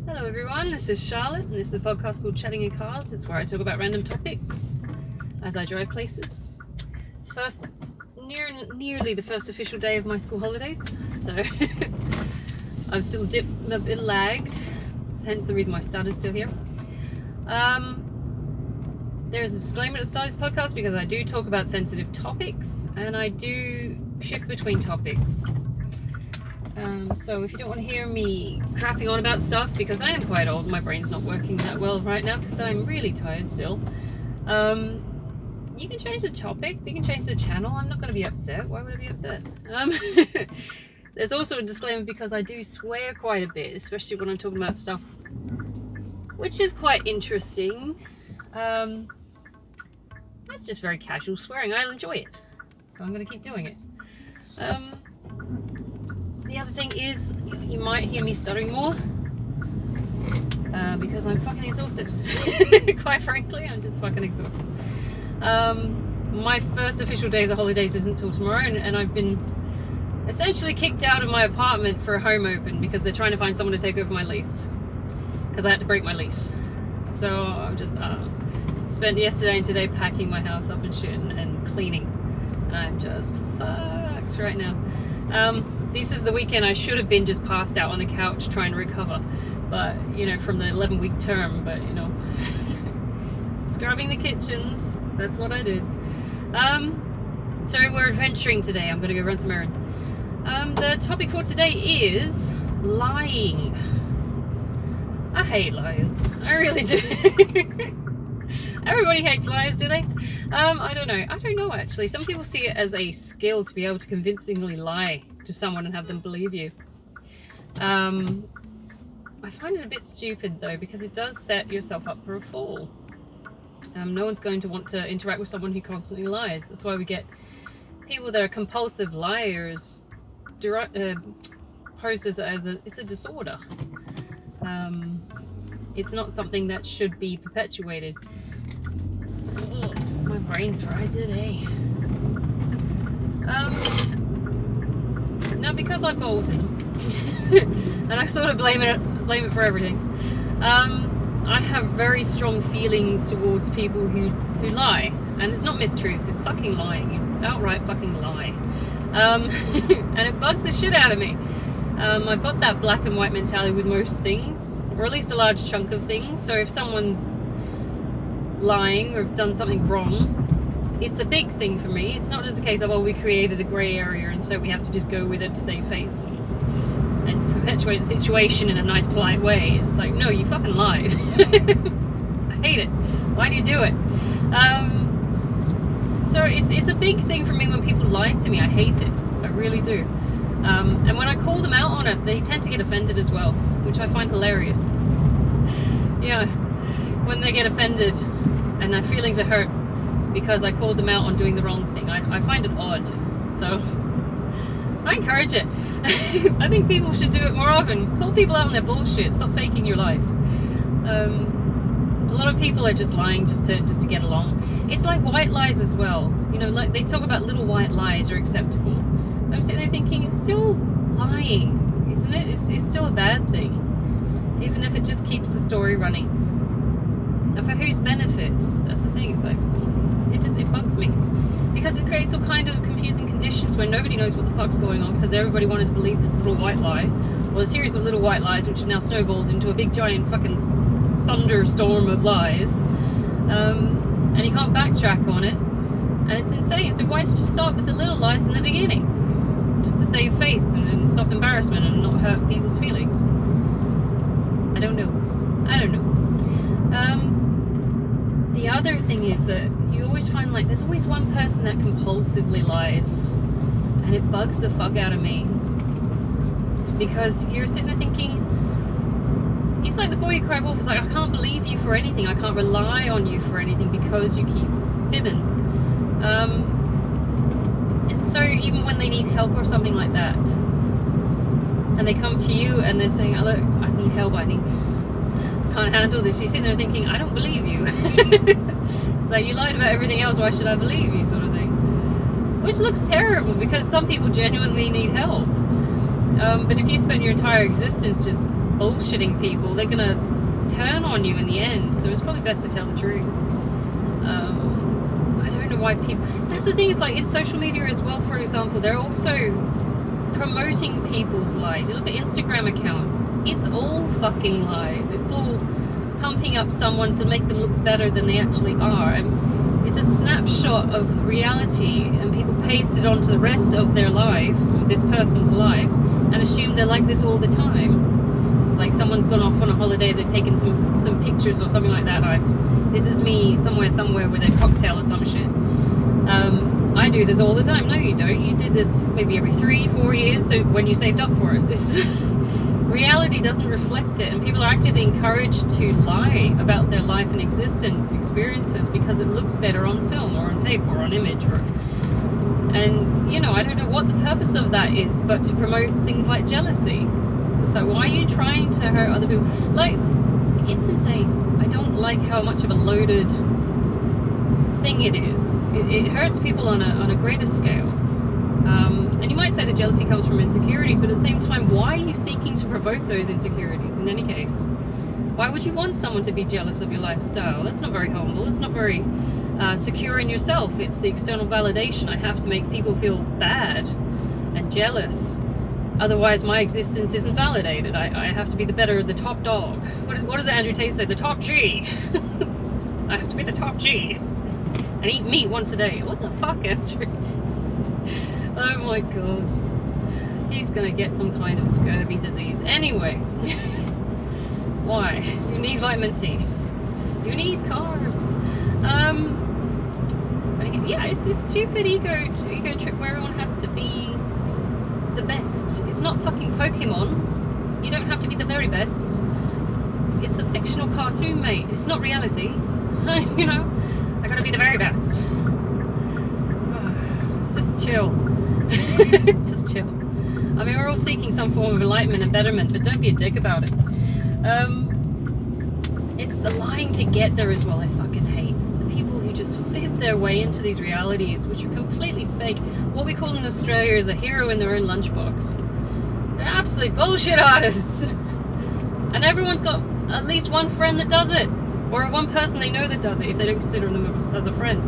Hello everyone, this is Charlotte and this is a podcast called Chatting in Cars. It's where I talk about random topics as I drive places. It's nearly the first official day of my school holidays, so I'm still a bit lagged, hence the reason my stud is still here. There's a disclaimer at the start of this podcast because I do talk about sensitive topics and I do shift between topics. So if you don't want to hear me crapping on about stuff, because I am quite old, my brain's not working that well right now because I'm really tired still, you can change the topic, you can change the channel. I'm not going to be upset. Why would I be upset? There's also a disclaimer because I do swear quite a bit, especially when I'm talking about stuff which is quite interesting. That's just very casual swearing. I'll enjoy it, so I'm going to keep doing it. The other thing is, you might hear me stuttering more because I'm fucking exhausted. Quite frankly, I'm just fucking exhausted. My first official day of the holidays isn't till tomorrow, and I've been essentially kicked out of my apartment for a home open because they're trying to find someone to take over my lease because I had to break my lease. So I've just spent yesterday and today packing my house up and shit and cleaning, and I'm just fucked right now. This is the weekend I should have been just passed out on the couch trying to recover, but from the 11-week term, but scrubbing the kitchens, that's what I did. So we're adventuring today. I'm going to go run some errands. The topic for today is lying. I hate lies. I really do. Everybody hates lies, do they? I don't know actually. Some people see it as a skill to be able to convincingly lie to someone and have them believe you. I find it a bit stupid though, because it does set yourself up for a fall. No one's going to want to interact with someone who constantly lies. That's why we get people that are compulsive liars posed as it's a disorder. It's not something that should be perpetuated. Oh, my brain's fried today. Now, because I've got autism, and I sort of blame it for everything, I have very strong feelings towards people who lie. And it's not mistruths, it's fucking lying. You outright fucking lie. And it bugs the shit out of me. I've got that black and white mentality with most things, or at least a large chunk of things. So if someone's lying or have done something wrong, it's a big thing for me. It's not just a case of, we created a grey area and so we have to just go with it to save face and perpetuate the situation in a nice, polite way. It's like, no, you fucking lied. I hate it. Why do you do it? So it's a big thing for me when people lie to me. I hate it. I really do. And when I call them out on it, they tend to get offended as well, which I find hilarious. Yeah, when they get offended and their feelings are hurt because I called them out on doing the wrong thing, I find it odd. So I encourage it. I think people should do it more often. Call people out on their bullshit. Stop faking your life. A lot of people are just lying just to get along. It's like white lies as well. Like they talk about little white lies are acceptable. I'm sitting there thinking, it's still lying, isn't it? It's still a bad thing, even if it just keeps the story running. And for whose benefit? That's the thing. It's like, it bugs me because it creates all kind of confusing conditions where nobody knows what the fuck's going on because everybody wanted to believe this little white lie, or a series of little white lies which have now snowballed into a big giant fucking thunderstorm of lies. And you can't backtrack on it, and it's insane. So why did you start with the little lies in the beginning? Just to save face and stop embarrassment and not hurt people's feelings. I don't know. The other thing is that you always find there's always one person that compulsively lies, and it bugs the fuck out of me because you're sitting there thinking, it's like the boy who cried wolf. It's like, I can't believe you for anything. I can't rely on you for anything because you keep fibbing. And so even when they need help or something like that, and they come to you and they're saying, oh, look, I need help, I can't handle this. You're sitting there thinking, I don't believe you. It's like, you lied about everything else, why should I believe you, sort of thing. Which looks terrible because some people genuinely need help. But if you spend your entire existence just bullshitting people, they're gonna turn on you in the end. So it's probably best to tell the truth. I don't know why people. That's the thing. Is like in social media as well. For example, they're also promoting people's lies. You look at Instagram accounts. It's all fucking lies. It's all pumping up someone to make them look better than they actually are. And it's a snapshot of reality, and people paste it onto the rest of their life, this person's life, and assume they're like this all the time. Like someone's gone off on a holiday, they've taken some pictures or something like that. This is me somewhere with a cocktail or some shit. I do this all the time. No, you don't. You did this maybe every 3-4 years, so when you saved up for it. Reality doesn't reflect it, and people are actively encouraged to lie about their life and existence experiences because it looks better on film or on tape or on image. And, you know, I don't know what the purpose of that is, but to promote things like jealousy. So why are you trying to hurt other people? Like, it's insane. I don't like how much of a loaded thing it is. It hurts people on a greater scale. And you might say the jealousy comes from insecurities, but at the same time, why are you seeking to provoke those insecurities in any case? Why would you want someone to be jealous of your lifestyle? That's not very humble. It's not very secure in yourself. It's the external validation. I have to make people feel bad and jealous. Otherwise, my existence isn't validated. I have to be the top dog. What does Andrew Tate say? The top G. I have to be the top G. And eat meat once a day. What the fuck, Andrew? Oh my god. He's gonna get some kind of scurvy disease. Anyway. Why? You need vitamin C. You need carbs. Yeah, it's this stupid ego trip where everyone has to be the best. It's not fucking Pokemon. You don't have to be the very best. It's a fictional cartoon, mate. It's not reality. You know? I gotta be the very best. Just chill. Just chill. I mean, we're all seeking some form of enlightenment and betterment, but don't be a dick about it. It's the lying to get there as well I fucking hate. It's the people who just fib their way into these realities, which are completely fake. What we call in Australia is a hero in their own lunchbox. They're absolute bullshit artists. And everyone's got at least one friend that does it. Or one person they know that does it, if they don't consider them as a friend.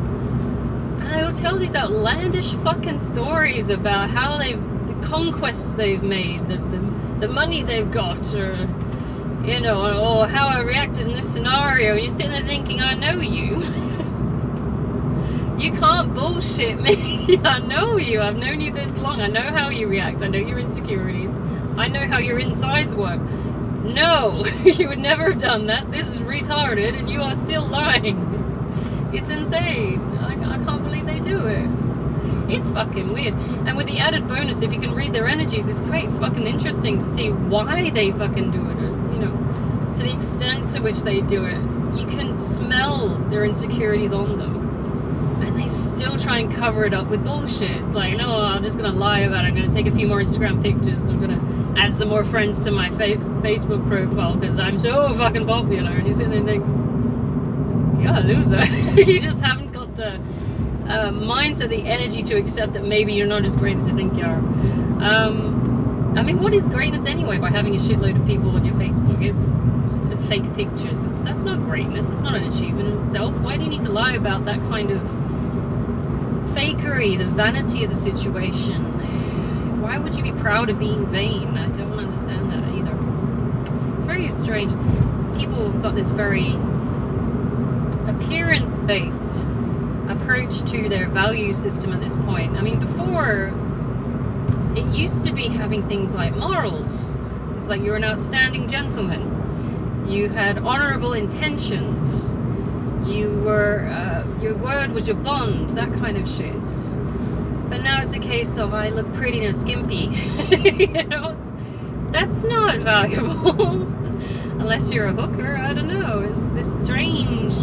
And they will tell these outlandish fucking stories about how the conquests they've made, the money they've got, or, you know, or how I reacted in this scenario. You're sitting there thinking, I know you. You can't bullshit me. I know you. I've known you this long. I know how you react. I know your insecurities. I know how your insides work. No, you would never have done that. This is retarded, and you are still lying. It's insane. I can't believe they do it. It's fucking weird. And with the added bonus, if you can read their energies, it's quite fucking interesting to see why they fucking do it. You know, to the extent to which they do it, you can smell their insecurities on them. And they still try and cover it up with bullshit. It's like, no, I'm just going to lie about it. I'm going to take a few more Instagram pictures. I'm going to add some more friends to my Facebook profile because I'm so fucking popular. And you sit there and think, you're a loser. You just haven't got the mindset, the energy to accept that maybe you're not as great as you think you are. I mean, what is greatness anyway by having a shitload of people on your Facebook? It's the fake pictures. That's not greatness. It's not an achievement in itself. Why do you need to lie about that kind of fakery, the vanity of the situation? Why would you be proud of being vain? I don't understand that either. It's very strange. People have got this very appearance-based approach to their value system at this point. I mean, before, it used to be having things like morals. It's like you're an outstanding gentleman. You had honorable intentions. You were, your word was your bond, that kind of shit. But now it's a case of I look pretty and skimpy. You know, that's not valuable. Unless you're a hooker, I don't know. It's this strange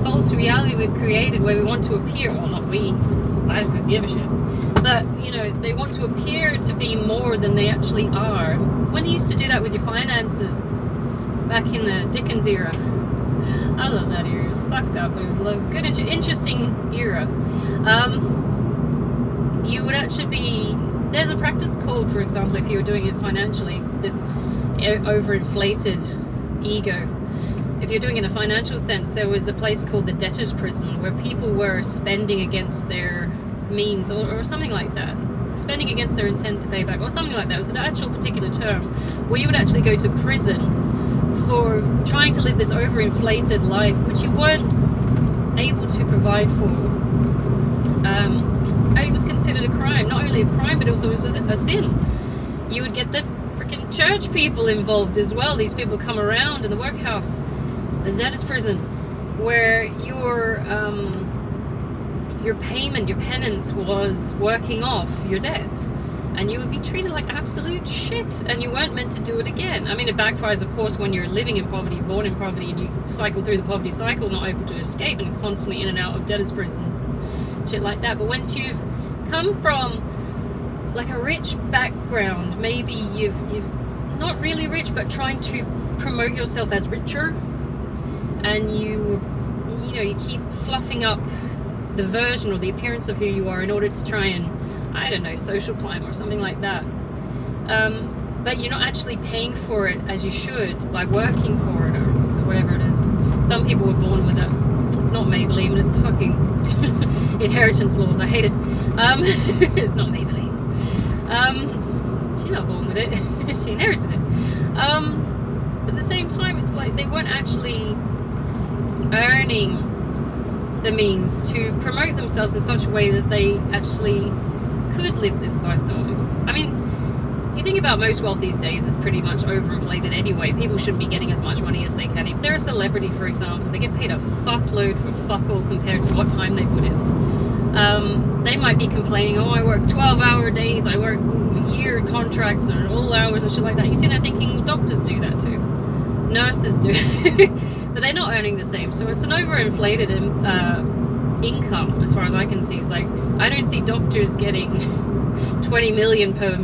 false reality we've created where we want to appear, well, not we, I could give a shit, but, you know, they want to appear to be more than they actually are. When you used to do that with your finances, back in the Dickens era, I love that era, it was fucked up, but it was a good, interesting era. You would actually be, there's a practice called, for example, if you were doing it financially, this overinflated ego. If you're doing it in a financial sense, there was a place called the debtor's prison where people were spending against their means, or something like that. Spending against their intent to pay back, or something like that. It was an actual particular term where you would actually go to prison for trying to live this overinflated life which you weren't able to provide for. And it was considered a crime. Not only a crime, but also was a sin. You would get the freaking church people involved as well. These people come around in the workhouse, the debtor's prison, where your payment, your penance was working off your debt, and you would be treated like absolute shit, and you weren't meant to do it again. I mean, it backfires, of course, when you're living in poverty, born in poverty, and you cycle through the poverty cycle, not able to escape, and constantly in and out of debtors' prisons, shit like that. But once you've come from like a rich background, maybe you've not really rich, but trying to promote yourself as richer, and you keep fluffing up the version or the appearance of who you are in order to try and, I don't know, social climb or something like that. But you're not actually paying for it as you should by working for it or whatever it is. Some people were born with it. It's not Maybelline, but it's fucking inheritance laws. I hate it. It's not Maybelline. She's not born with it. She inherited it. But at the same time, it's like they weren't actually earning the means to promote themselves in such a way that they actually could live this lifestyle. I mean, you think about most wealth these days, it's pretty much overinflated anyway. People shouldn't be getting as much money as they can. If they're a celebrity, for example, they get paid a fuckload for fuck all compared to what time they put in. They might be complaining, oh, I work 12-hour days, I work year contracts or all hours and shit like that. You see, they're thinking, well, doctors do that too. Nurses do. But they're not earning the same. So it's an overinflated income as far as I can see. It's like, I don't see doctors getting 20 million per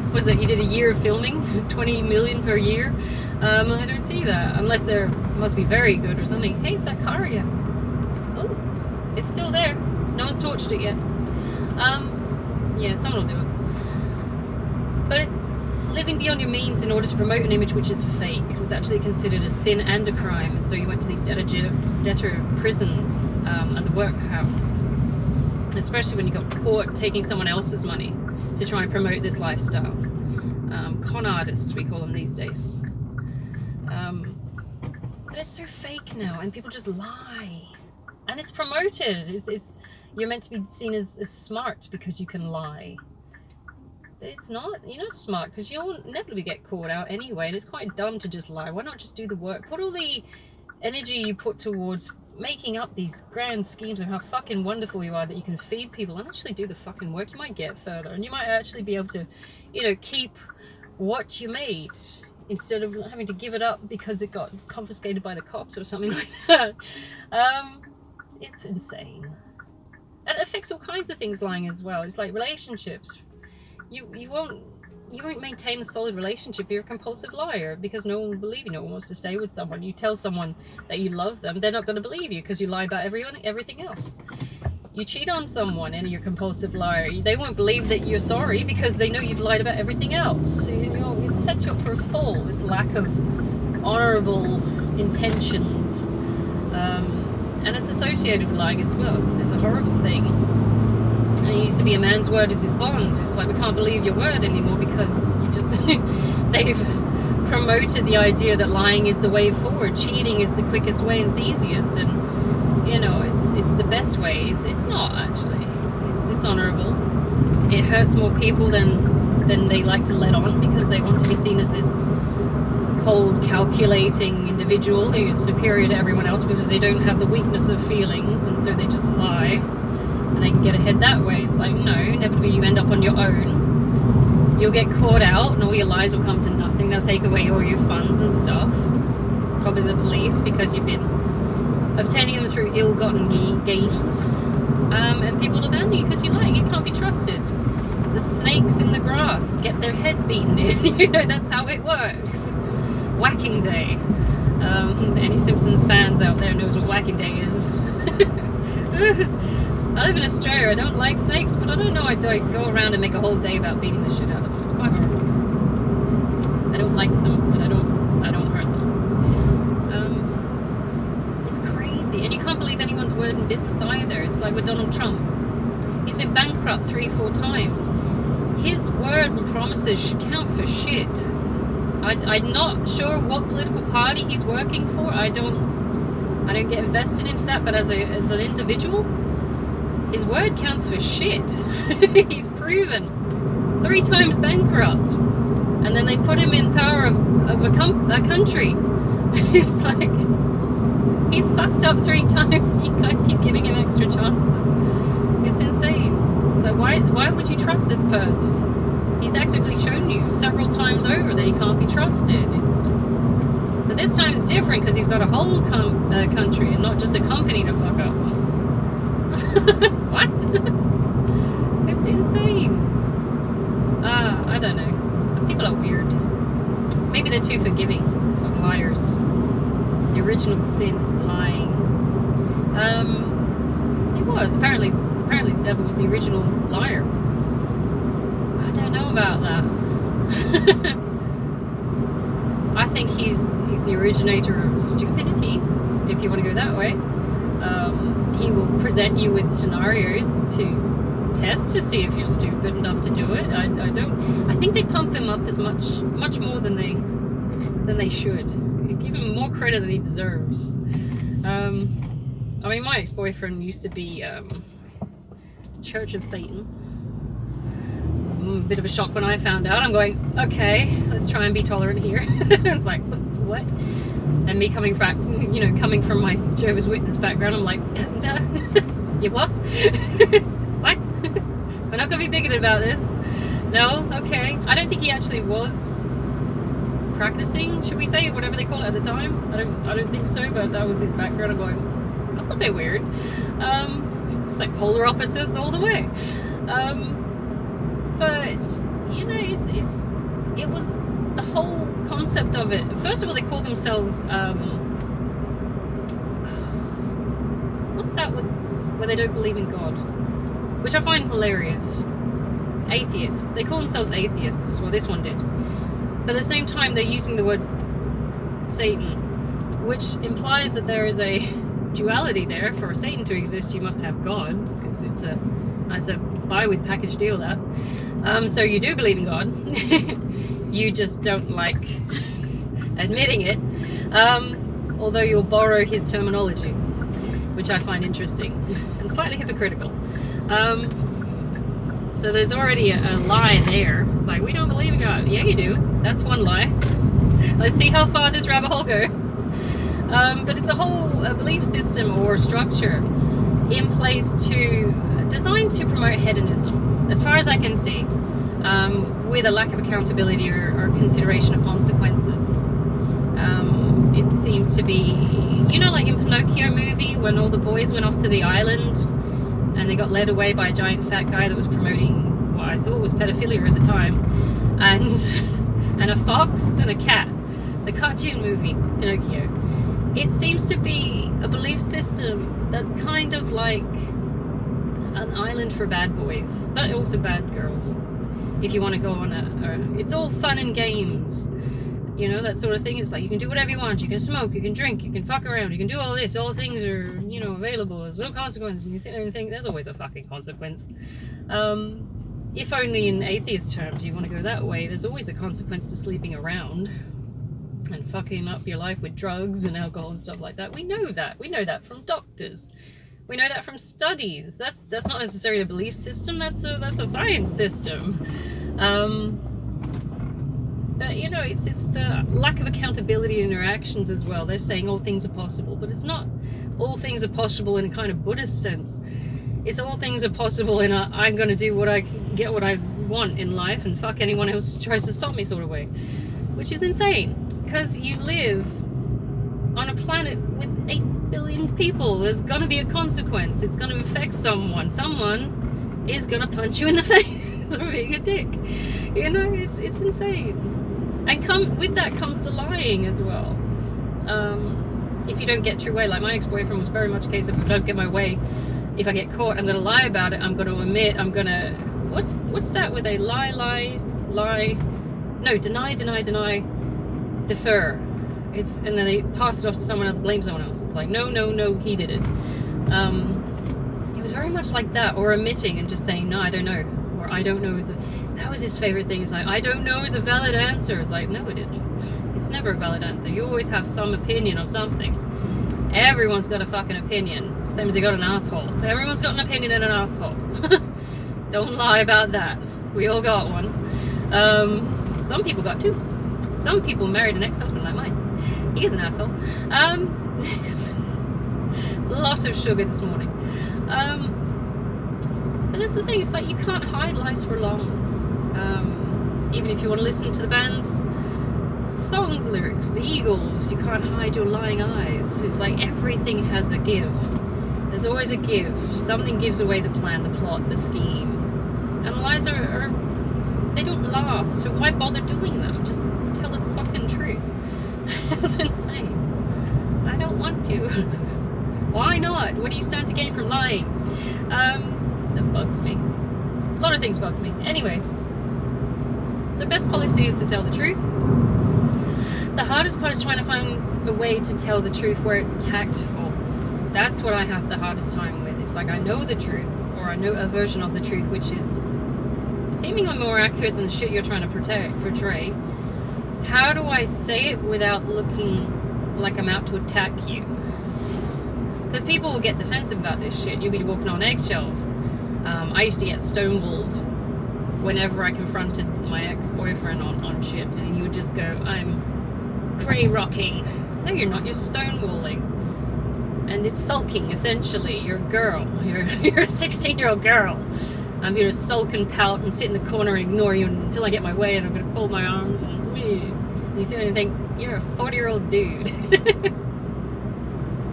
what was it, you did a year of filming, 20 million per year. I don't see that unless they're must be very good or something. Hey, is that car yet? Oh, it's still there. No one's torched it yet. Yeah, someone will do it. But living beyond your means in order to promote an image which is fake was actually considered a sin and a crime. And so you went to these debtor prisons and the workhouse, especially when you got caught taking someone else's money to try and promote this lifestyle. Con artists, we call them these days. But it's so fake now, and people just lie. And it's promoted. You're meant to be seen as smart because you can lie. But it's not. You're not smart because you'll inevitably get caught out anyway, and it's quite dumb to just lie. Why not just do the work? Put all the energy you put towards making up these grand schemes of how fucking wonderful you are that you can feed people and actually do the fucking work. You might get further, and you might actually be able to, keep what you made instead of having to give it up because it got confiscated by the cops or something like that. It's insane. And it affects all kinds of things, lying as well. It's like relationships. You won't maintain a solid relationship. You're a compulsive liar because no one will believe you. No one wants to stay with someone. You tell someone that you love them, they're not going to believe you because you lie about everything else. You cheat on someone and you're a compulsive liar. They won't believe that you're sorry because they know you've lied about everything else. It sets you up for a fall, this lack of honorable intentions. And it's associated with lying as well. It's a horrible thing. And it used to be a man's word is his bond. It's like we can't believe your word anymore because they've promoted the idea that lying is the way forward. Cheating is the quickest way and it's easiest, and it's the best way. It's not actually. It's dishonorable. It hurts more people than they like to let on because they want to be seen as this cold, calculating individual who's superior to everyone else because they don't have the weakness of feelings, and so they just lie and they can get ahead that way. It's like, no, inevitably you end up on your own. You'll get caught out and all your lies will come to nothing. They'll take away all your funds and stuff, probably the police, because you've been obtaining them through ill-gotten gains, and people will abandon you because you're lying. You can't be trusted. The snakes in the grass get their head beaten in. That's how it works. Whacking day. Any Simpsons fans out there knows what whacking day is. I live in Australia. I don't like snakes, but I don't know. I go around and make a whole day about beating the shit out of them. It's quite horrible. And it in business either. It's like with Donald Trump. He's been bankrupt 3-4 times. His word and promises should count for shit. I'm not sure what political party he's working for. I don't get invested into that, but as an individual, his word counts for shit. He's proven 3 times bankrupt, and then they put him in power of a country. It's like, he's fucked up 3 times. You guys keep giving him extra chances. It's insane. It's like, why would you trust this person? He's actively shown you several times over that he can't be trusted. But this time it's different because he's got a whole country and not just a company to fuck up. What? It's insane. I don't know. People are weird. Maybe they're too forgiving of liars. The original sin, lying. It was apparently the devil was the original liar. I don't know about that. I think he's the originator of stupidity, if you want to go that way. He will present you with scenarios to test to see if you're stupid enough to do it. I think they pump him up as much more than they should. Give him more credit than he deserves. I mean, my ex-boyfriend used to be Church of Satan. A bit of a shock when I found out. I'm going, okay, let's try and be tolerant here. It's like, what? And me coming from my Jehovah's Witness background, I'm like, you what? What? We're not going to be bigoted about this. No? Okay. I don't think he actually was practicing, should we say, whatever they call it at the time. I don't think so, but that was his background. I'm going, that's a bit weird. It's like polar opposites all the way. But it was the whole concept of it. First of all, they call themselves what's that where they don't believe in God, which I find hilarious. Atheists. They call themselves atheists. Well, this one did. But at the same time, they're using the word Satan, which implies that there is a duality there. For Satan to exist, you must have God, because it's a buy with package deal, that. So you do believe in God. You just don't like admitting it. Although you'll borrow his terminology, which I find interesting and slightly hypocritical. So there's already a lie there. It's like, we don't believe in God. Yeah, you do. That's one lie. Let's see how far this rabbit hole goes. But it's a whole belief system or structure in place designed to promote hedonism, as far as I can see, with a lack of accountability or consideration of consequences. It seems to be, like in Pinocchio movie, when all the boys went off to the island and they got led away by a giant fat guy that was promoting what I thought was pedophilia at the time, and a fox and a cat. The cartoon movie Pinocchio. It seems to be a belief system that's kind of like an island for bad boys, but also bad girls. If you want to go on it's all fun and games, that sort of thing. It's like, you can do whatever you want. You can smoke, you can drink, you can fuck around, you can do all this. All things are, available. There's no consequences. And you sit there and think, there's always a fucking consequence. If only in atheist terms you want to go that way, there's always a consequence to sleeping around and fucking up your life with drugs and alcohol and stuff like that. We know that. We know that from doctors. We know that from studies. That's not necessarily a belief system. That's a science system. But it's the lack of accountability in their actions as well. They're saying all things are possible, but it's not all things are possible in a kind of Buddhist sense. It's all things are possible in a I'm going to do what I want in life and fuck anyone else who tries to stop me sort of way, which is insane. Because you live on a planet with 8 billion people. There's going to be a consequence. It's going to affect someone. Someone is going to punch you in the face for being a dick. It's insane. And with that comes the lying as well. If you don't get your way, like my ex-boyfriend was very much a case of, if I don't get my way, if I get caught, I'm going to lie about it. I'm going to admit. I'm going to... What's that where they lie, no, deny, defer. And then they pass it off to someone else, blame someone else. It's like, no, he did it. It was very much like that, or omitting and just saying, no, I don't know, or I don't know. That was his favorite thing. It's like, I don't know is a valid answer. It's like, no, it isn't. It's never a valid answer. You always have some opinion of something. Everyone's got a fucking opinion. Same as you got an asshole. Everyone's got an opinion and an asshole. Don't lie about that. We all got one. Some people got two. Some people married an ex-husband like mine. He is an asshole. Lots of sugar this morning. But that's the thing. It's like you can't hide lies for long. Even if you want to listen to the band's songs, lyrics, the Eagles, you can't hide your lying eyes. It's like everything has a give. There's always a give. Something gives away the plan, the plot, the scheme. And lies are they don't last, so why bother doing them? Just tell the fucking truth. It's insane. I don't want to. Why not? What do you stand to gain from lying? That bugs me. A lot of things bug me. Anyway, so best policy is to tell the truth. The hardest part is trying to find a way to tell the truth where it's tactful. That's what I have the hardest time with. It's like I know the truth, or I know a version of the truth which is seemingly more accurate than the shit you're trying to portray. How do I say it without looking like I'm out to attack you? Because people will get defensive about this shit. You'll be walking on eggshells. I used to get stonewalled whenever I confronted my ex-boyfriend on shit, and he would just go, I'm cray rocking. No, you're not. You're stonewalling. And it's sulking, essentially. You're a girl. You're a 16-year-old girl. I'm going to sulk and pout and sit in the corner and ignore you until I get my way, and I'm going to fold my arms and leave. You sit there and think, you're a 40-year-old dude.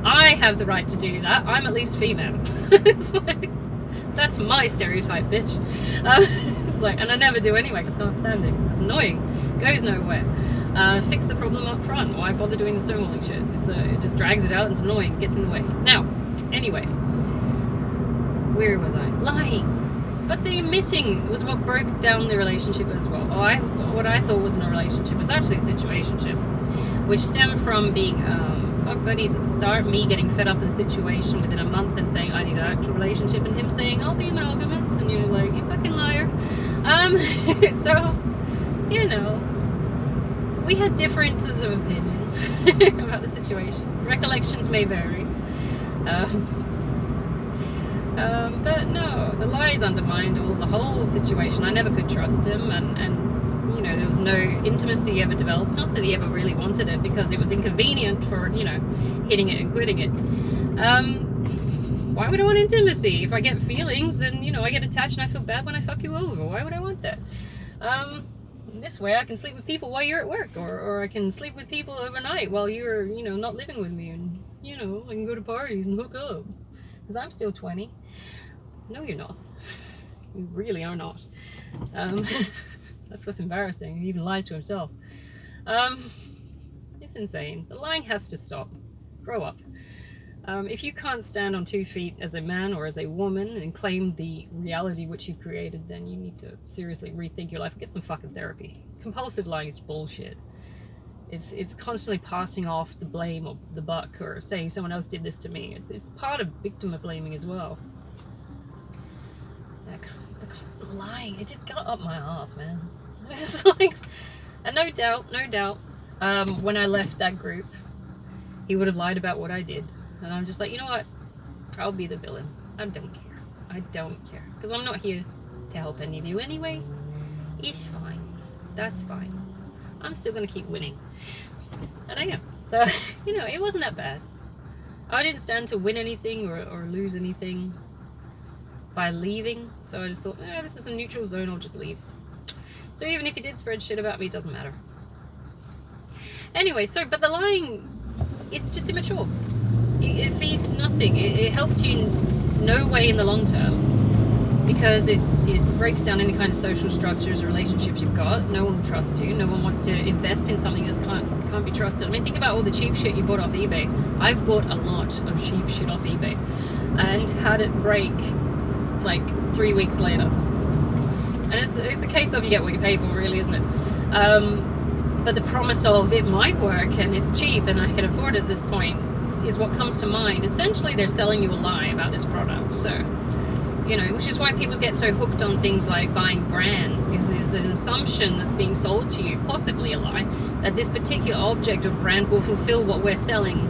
I have the right to do that. I'm at least female. It's like, that's my stereotype, bitch. It's like, and I never do anyway because I can't stand it because it's annoying. Goes nowhere. Fix the problem up front. Why bother doing the stonewalling shit? It just drags it out and it's annoying. Gets in the way. Now, anyway, where was I? Lying. But the omitting was what broke down the relationship as well. What I thought wasn't a relationship was actually a situationship, which stemmed from being fuck buddies at the start, me getting fed up with the situation within a month and saying I need an actual relationship, and him saying I'll be monogamous, and you're like, you fucking liar. So, you know, we had differences of opinion about the situation. Recollections may vary. But no, the lies undermined the whole situation. I never could trust him, and you know, there was no intimacy ever developed. Not that he ever really wanted it, because it was inconvenient for, you know, hitting it and quitting it. Why would I want intimacy? If I get feelings, then, you know, I get attached and I feel bad when I fuck you over. Why would I want that? This way I can sleep with people while you're at work, or I can sleep with people overnight while you're, you know, not living with me, and, you know, I can go to parties and hook up. Because I'm still 20. No, you're not. You really are not. That's what's embarrassing. He even lies to himself. It's insane. The lying has to stop. Grow up. If you can't stand on 2 feet as a man or as a woman and claim the reality which you've created, then you need to seriously rethink your life and get some fucking therapy. Compulsive lying is bullshit. It's constantly passing off the blame or the buck, or saying someone else did this to me. It's part of victim blaming as well. The constant lying, it just got up my ass, man. It's like, and no doubt, when I left that group, he would have lied about what I did. And I'm just like, you know what? I'll be the villain. I don't care. Because I'm not here to help any of you anyway. It's fine. That's fine. I'm still going to keep winning. And I am. So, you know, it wasn't that bad. I didn't stand to win anything or lose anything by leaving. So I just thought, this is a neutral zone, I'll just leave. So even if he did spread shit about me, it doesn't matter. Anyway, but the lying, it's just immature. It feeds nothing. It helps you no way in the long term, because it breaks down any kind of social structures or relationships you've got. No one will trust you. No one wants to invest in something that can't be trusted. I mean, think about all the cheap shit you bought off eBay. I've bought a lot of cheap shit off eBay and had it break like 3 weeks later. And it's a case of you get what you pay for, really, isn't it? But the promise of it might work and it's cheap and I can afford it at this point is what comes to mind. Essentially, they're selling you a lie about this product. So, you know, which is why people get so hooked on things like buying brands, because there's an assumption that's being sold to you, possibly a lie, that this particular object or brand will fulfill what we're selling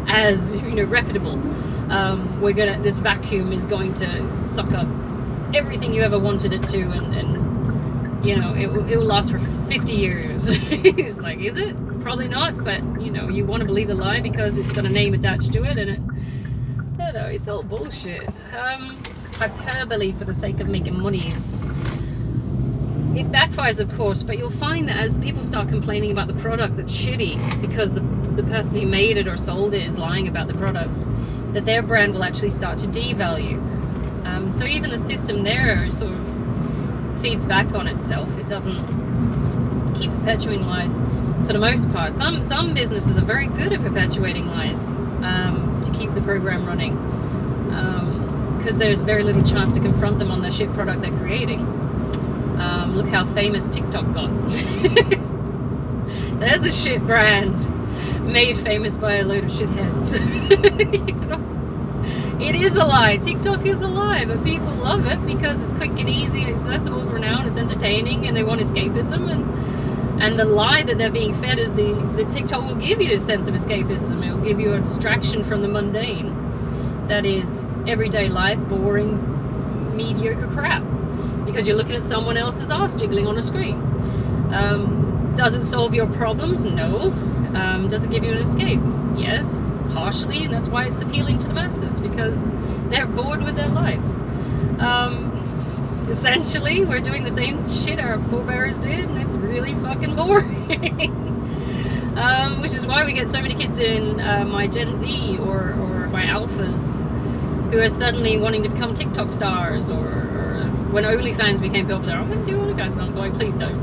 as, you know, reputable. This vacuum is going to suck up everything you ever wanted it to, and you know, it will last for 50 years. It's like, is it? Probably not, but you know, you want to believe the lie because it's got a name attached to it, and it, I don't know, it's all bullshit. Hyperbole for the sake of making money it backfires, of course, but you'll find that as people start complaining about the product that's shitty because the person who made it or sold it is lying about the product, that their brand will actually start to devalue. So even the system there sort of feeds back on itself. It doesn't keep perpetuating lies for the most part. Some businesses are very good at perpetuating lies to keep the program running, because there's very little chance to confront them on the shit product they're creating. Look how famous TikTok got. There's a shit brand made famous by a load of shitheads. You know? It is a lie. TikTok is a lie, but people love it because it's quick and easy and accessible for now, and it's entertaining, and they want escapism. And the lie that they're being fed is the TikTok will give you a sense of escapism. It will give you a distraction from the mundane. That is everyday life, boring, mediocre crap. Because you're looking at someone else's ass jiggling on a screen. Does it solve your problems? No. Does it give you an escape? Yes, partially, and that's why it's appealing to the masses, because they're bored with their life. Essentially, we're doing the same shit our forebears did, and it's really fucking boring. Which is why we get so many kids in my Gen Z or my alphas who are suddenly wanting to become TikTok stars, or when OnlyFans became popular, I'm going to do OnlyFans, and I'm going, please don't.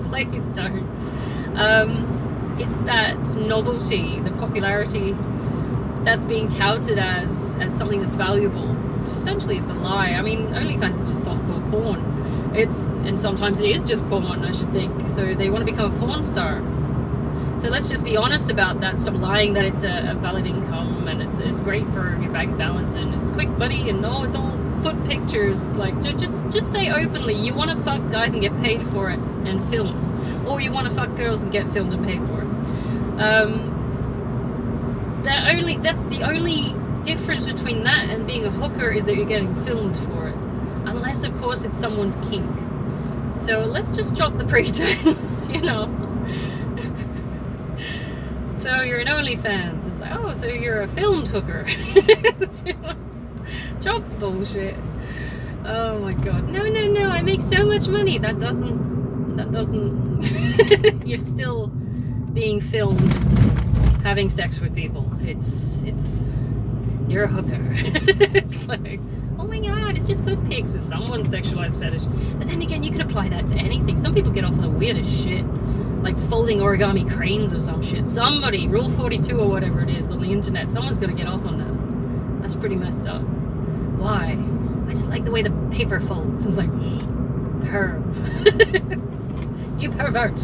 Please don't. It's that novelty, the popularity that's being touted as something that's valuable. Essentially, it's a lie. I mean, OnlyFans is just softcore porn. And sometimes it is just porn, I should think. So they want to become a porn star. So let's just be honest about that. Stop lying that it's a valid income and it's great for your bank balance and it's quick money and no, it's all foot pictures. It's like, just say openly you want to fuck guys and get paid for it and filmed, or you want to fuck girls and get filmed and paid for it. That's the only difference between that and being a hooker, is that you're getting filmed for it, unless of course it's someone's kink. So let's just drop the pretense, you know. So you're an OnlyFans. It's like, oh, so you're a filmed hooker. Drop bullshit. Oh my god. No, I make so much money. That doesn't you're still being filmed having sex with people. It's you're a hooker. It's like, oh my god, it's just foot pics. It's someone's sexualized fetish. But then again, you can apply that to anything. Some people get off on the weirdest shit, like folding origami cranes or some shit. Somebody, Rule 42 or whatever it is on the internet, someone's gonna get off on that. That's pretty messed up. Why? I just like the way the paper folds. It's like, perv. You pervert.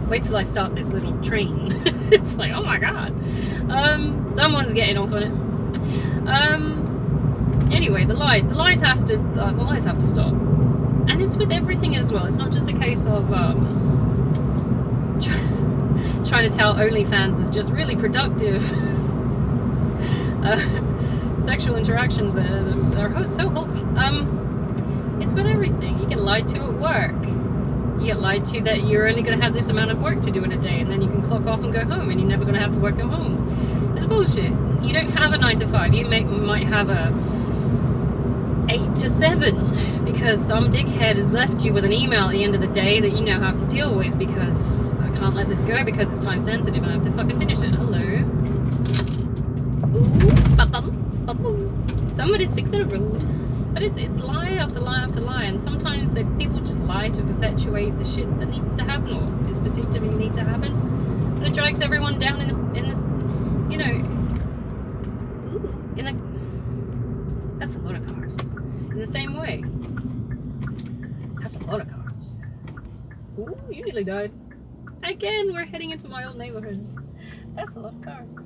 Wait till I start this little train. It's like, oh my god. Someone's getting off on it. Anyway, the lies have to stop. And it's with everything as well. It's not just a case of trying to tell OnlyFans is just really productive sexual interactions that are so wholesome. It's with everything. You get lied to at work. You get lied to that you're only going to have this amount of work to do in a day, and then you can clock off and go home, and you're never going to have to work at home. It's bullshit. You don't have a 9 to 5. You might have a 8 to 7, because some dickhead has left you with an email at the end of the day that you now have to deal with, because I can't let this go because it's time sensitive and I have to fucking finish it. Hello. Ooh, ba-bum, ba-boom. Somebody's fixing a road. But it's lie after lie after lie, and sometimes people just lie to perpetuate the shit that needs to happen or is perceived to need to happen. And it drags everyone down in this, you know, that's a lot of cars. In the same way. That's a lot of cars. Ooh, you nearly died. Again, we're heading into my old neighborhood. That's a lot of cars.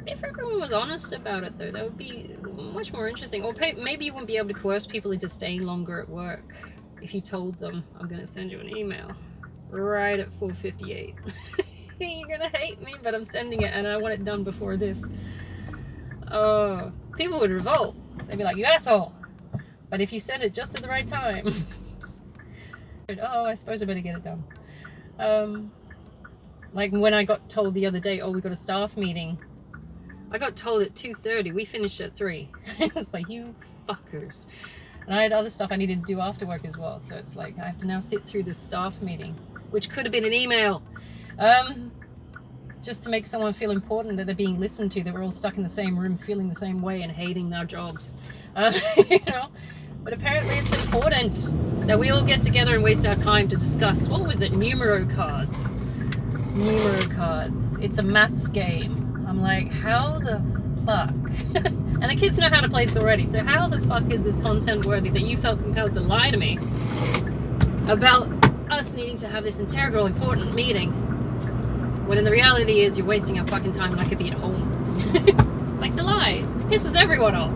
If everyone was honest about it, though, that would be much more interesting. Or maybe you wouldn't be able to coerce people into staying longer at work if you told them, I'm going to send you an email right at 4:58. You're going to hate me, but I'm sending it, and I want it done before this. Oh, people would revolt. They'd be like, you asshole. But if you send it just at the right time, oh, I suppose I better get it done. Like when I got told the other day, oh, we got a staff meeting. I got told at 2:30. We finished at 3. It's like, you fuckers. And I had other stuff I needed to do after work as well. So it's like, I have to now sit through this staff meeting, which could have been an email. Just to make someone feel important, that they're being listened to, that we're all stuck in the same room feeling the same way and hating our jobs. You know? But apparently it's important that we all get together and waste our time to discuss, what was it, numero cards. Numero cards. It's a maths game. I'm like, how the fuck? And the kids know how to play this already, so how the fuck is this content worthy that you felt compelled to lie to me about us needing to have this integral, important meeting, when in the reality is you're wasting our fucking time and I could be at home. It's like the lies. It pisses everyone off.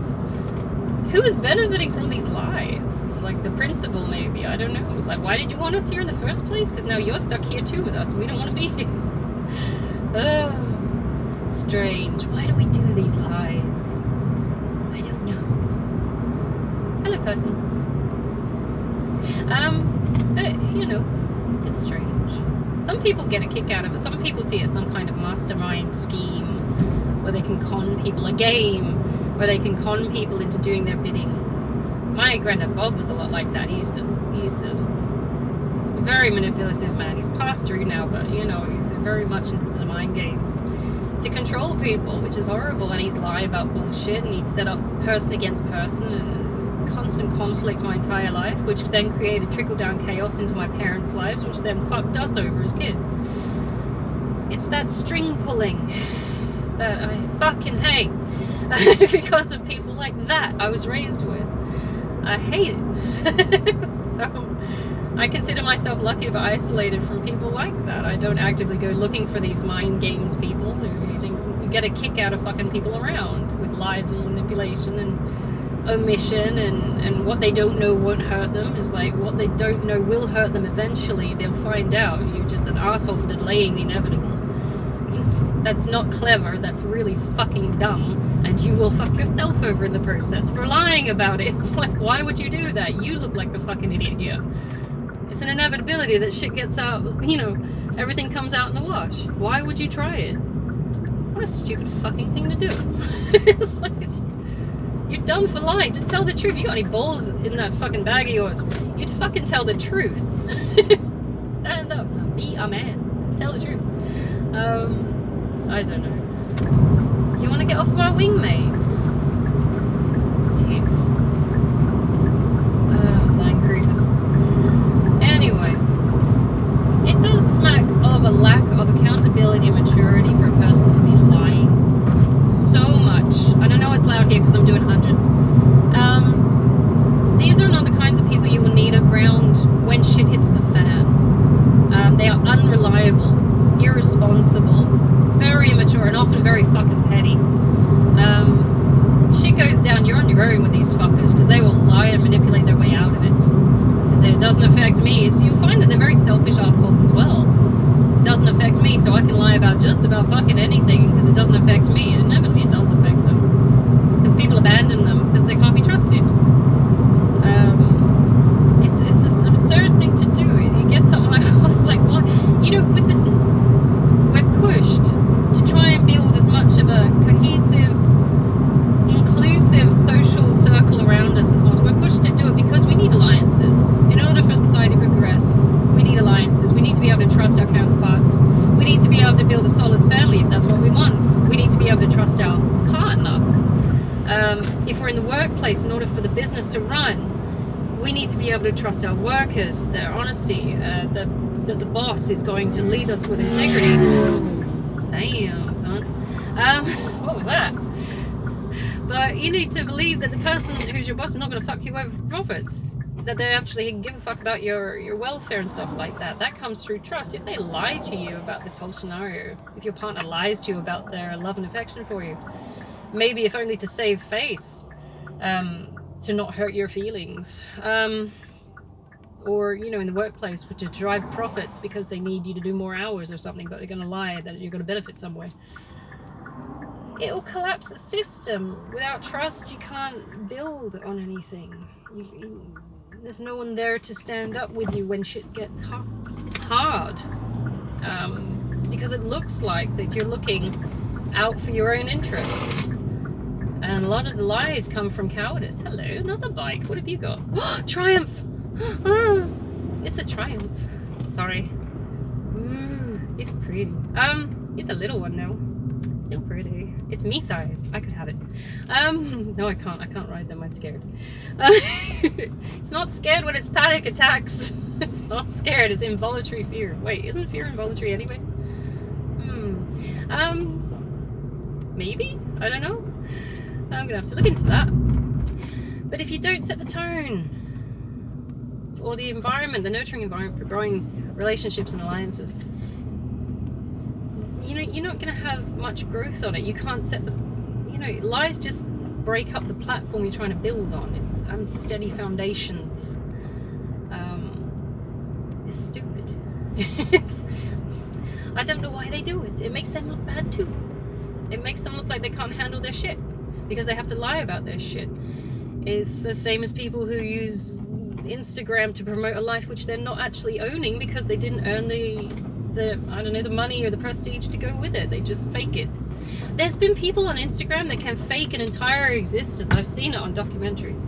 Who is benefiting from these lies? It's like the principal, maybe. I don't know. It's like, why did you want us here in the first place? Because now you're stuck here too with us and we don't want to be here. Strange. Why do we do these lies? I don't know. Hello, person. But, you know, it's strange. Some people get a kick out of it. Some people see it as some kind of mastermind scheme where they can con people, a game where they can con people into doing their bidding. My granddad Bob was a lot like that. He used to very manipulative man. He's passed through now, but you know, he's very much into the mind games to control people, which is horrible. And he'd lie about bullshit, and he'd set up person against person and constant conflict my entire life, which then created trickle-down chaos into my parents' lives, which then fucked us over as kids. It's that string pulling that I fucking hate. Because of people like that I was raised with. I hate it. So I consider myself lucky to be isolated from people like that. I don't actively go looking for these mind games people who get a kick out of fucking people around with lies and manipulation and omission, and what they don't know won't hurt them. It's like, what they don't know will hurt them eventually. They'll find out. You're just an asshole for delaying the inevitable. That's not clever, that's really fucking dumb, and you will fuck yourself over in the process for lying about it. It's like, why would you do that? You look like the fucking idiot here. It's an inevitability that shit gets out, you know, everything comes out in the wash. Why would you try it? What a stupid fucking thing to do. It's like, you're dumb for lying. Just tell the truth. You got any balls in that fucking bag of yours? You'd fucking tell the truth. Stand up and be a man. Tell the truth. I don't know. You want to get off my wing, mate? Tits. Land cruisers. Anyway, it does smack of a lack of accountability and maturity for a person to be lying so much. And I know it's loud here because I'm doing 100. These are not the kinds of people you will need around when shit hits the fan. They are unreliable, irresponsible, very immature, and often very fucking petty. Shit goes down, you're on your own with these fuckers, because they will lie and manipulate their way out of it. Because it doesn't affect me. You'll find that they're very selfish assholes as well. It doesn't affect me, so I can lie about just about fucking anything, because it doesn't affect me, and inevitably it does affect them. Because people abandon them because they can't be trusted. It's just an absurd thing to do. It gets on my ass, like, why? You know, with this, we're pushed to try and build as much of a cohesive, inclusive social circle around us as possible. We're pushed to do it because we need alliances. In order for society to progress, we need alliances. We need to be able to trust our counterparts. We need to be able to build a solid family if that's what we want. We need to be able to trust our partner. If we're in the workplace, in order for the business to run, we need to be able to trust our workers, their honesty, that the boss is going to lead us with integrity. Damn, son. What was that? But you need to believe that the person who's your boss is not going to fuck you over for profits. that they actually give a fuck about your welfare and stuff like that. That comes through trust. If they lie to you about this whole scenario, if your partner lies to you about their love and affection for you, maybe if only to save face, to not hurt your feelings, or, you know, in the workplace, to drive profits because they need you to do more hours or something, but they're going to lie that you're going to benefit somewhere. It will collapse the system. Without trust, you can't build on anything. There's no one there to stand up with you when shit gets hard. Because it looks like that you're looking out for your own interests. And a lot of the lies come from cowardice. Hello, another bike. What have you got? Triumph! It's a Triumph. Sorry. It's pretty. It's a little one now. Still pretty. It's me size. I could have it. No, I can't. I can't ride them. I'm scared. It's not scared when it's panic attacks. It's not scared. It's involuntary fear. Wait, isn't fear involuntary anyway? Maybe? I don't know. I'm gonna have to look into that. But if you don't set the tone, or the environment, the nurturing environment for growing relationships and alliances, you know, you're not going to have much growth on it. You can't set the, you know, lies just break up the platform you're trying to build on. It's unsteady foundations. It's stupid. I don't know why they do it. It makes them look bad too. It makes them look like they can't handle their shit because they have to lie about their shit. It's the same as people who use Instagram to promote a life which they're not actually owning because they didn't earn the I don't know, the money or the prestige to go with it. They just fake it. There's been people on Instagram that can fake an entire existence. I've seen it on documentaries,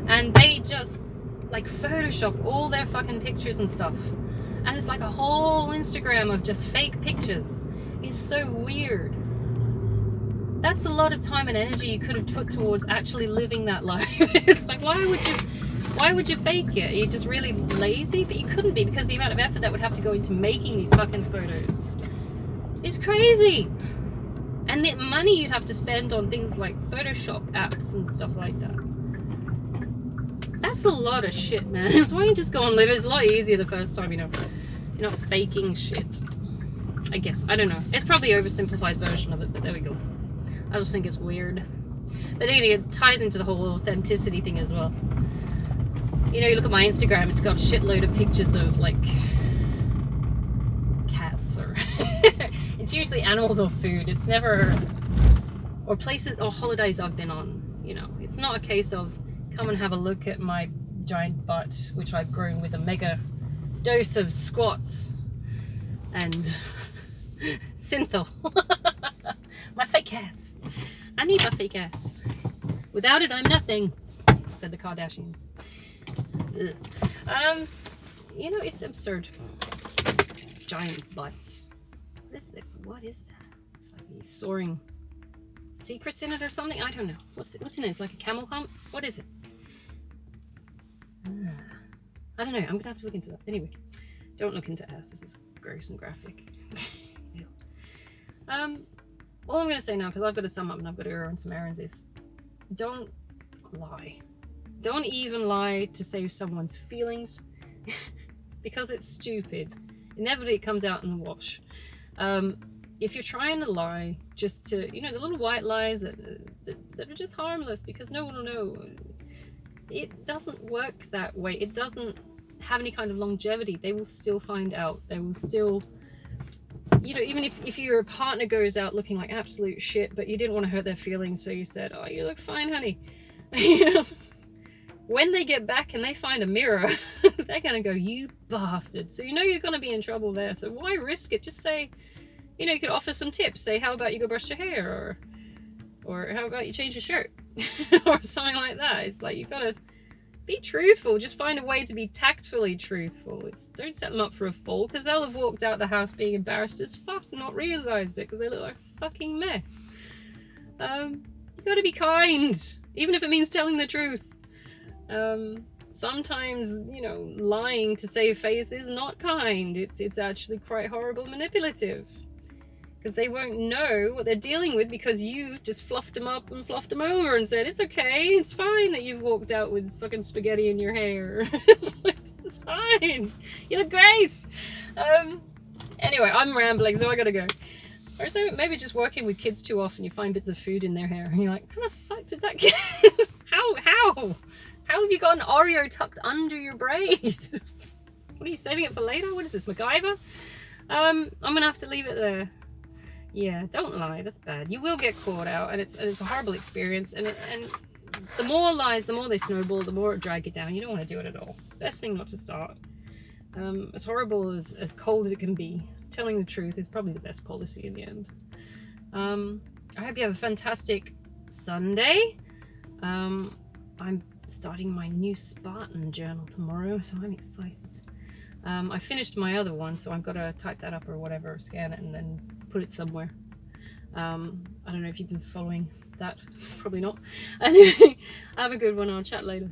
and they just like Photoshop all their fucking pictures and stuff, and it's like a whole Instagram of just fake pictures. It's so weird. That's a lot of time and energy you could have put towards actually living that life. It's like, why would you fake it? Are you just really lazy? But you couldn't be, because the amount of effort that would have to go into making these fucking photos is crazy. And the money you'd have to spend on things like Photoshop apps and stuff like that. That's a lot of shit, man. So why don't you just go and live? It's a lot easier the first time, you know. You're not faking shit. I guess. I don't know. It's probably an oversimplified version of it, but there we go. I just think it's weird. But anyway, it ties into the whole authenticity thing as well. You know, you look at my Instagram, it's got a shitload of pictures of like cats, or it's usually animals or food. It's never, or places or holidays I've been on. You know, it's not a case of come and have a look at my giant butt, which I've grown with a mega dose of squats and synthol. My fake ass. I need my fake ass. Without it, I'm nothing, said the Kardashians. You know, it's absurd. Giant butts. What is that? It's like these soaring secrets in it or something. I don't know. What's in it? It's like a camel hump. What is it? I don't know. I'm gonna have to look into that. Anyway, don't look into ass. This is gross and graphic. All I'm gonna say now, because I've got to sum up and I've got to go run some errands, is don't lie. Don't even lie to save someone's feelings, because it's stupid. Inevitably it comes out in the wash. If you're trying to lie just to, you know, the little white lies that are just harmless because no one will know, it doesn't work that way. It doesn't have any kind of longevity. They will still find out. They will still, you know, even if your partner goes out looking like absolute shit, but you didn't want to hurt their feelings, so you said, oh, you look fine, honey. You know, when they get back and they find a mirror, they're going to go, you bastard. So you know you're going to be in trouble there. So why risk it? Just say, you know, you could offer some tips. Say, how about you go brush your hair? Or how about you change your shirt? Or something like that. It's like, you've got to be truthful. Just find a way to be tactfully truthful. Don't set them up for a fall, because they'll have walked out the house being embarrassed as fuck, not realised it, because they look like a fucking mess. You got to be kind, even if it means telling the truth. Sometimes, you know, lying to save face is not kind. It's actually quite horrible, manipulative. because they won't know what they're dealing with because you just fluffed them up and fluffed them over and said, it's okay, it's fine that you've walked out with fucking spaghetti in your hair. It's like, it's fine. You look great. Anyway, I'm rambling, so I gotta go. Or so maybe just working with kids too often, you find bits of food in their hair and you're like, how the fuck did that get? How have you got an Oreo tucked under your braid? What are you saving it for later? What is this, MacGyver? I'm gonna have to leave it there. Yeah, don't lie, that's bad. You will get caught out, and it's a horrible experience, and the more lies, the more they snowball, the more it drag you down. You don't want to do it at all. Best thing not to start. As horrible as cold as it can be, telling the truth is probably the best policy in the end. I hope you have a fantastic Sunday. I'm starting my new Spartan journal tomorrow, so I'm excited. I finished my other one, so I've got to type that up or whatever, scan it and then put it somewhere. I don't know if you've been following that, probably not. Anyway, have a good one, I'll chat later.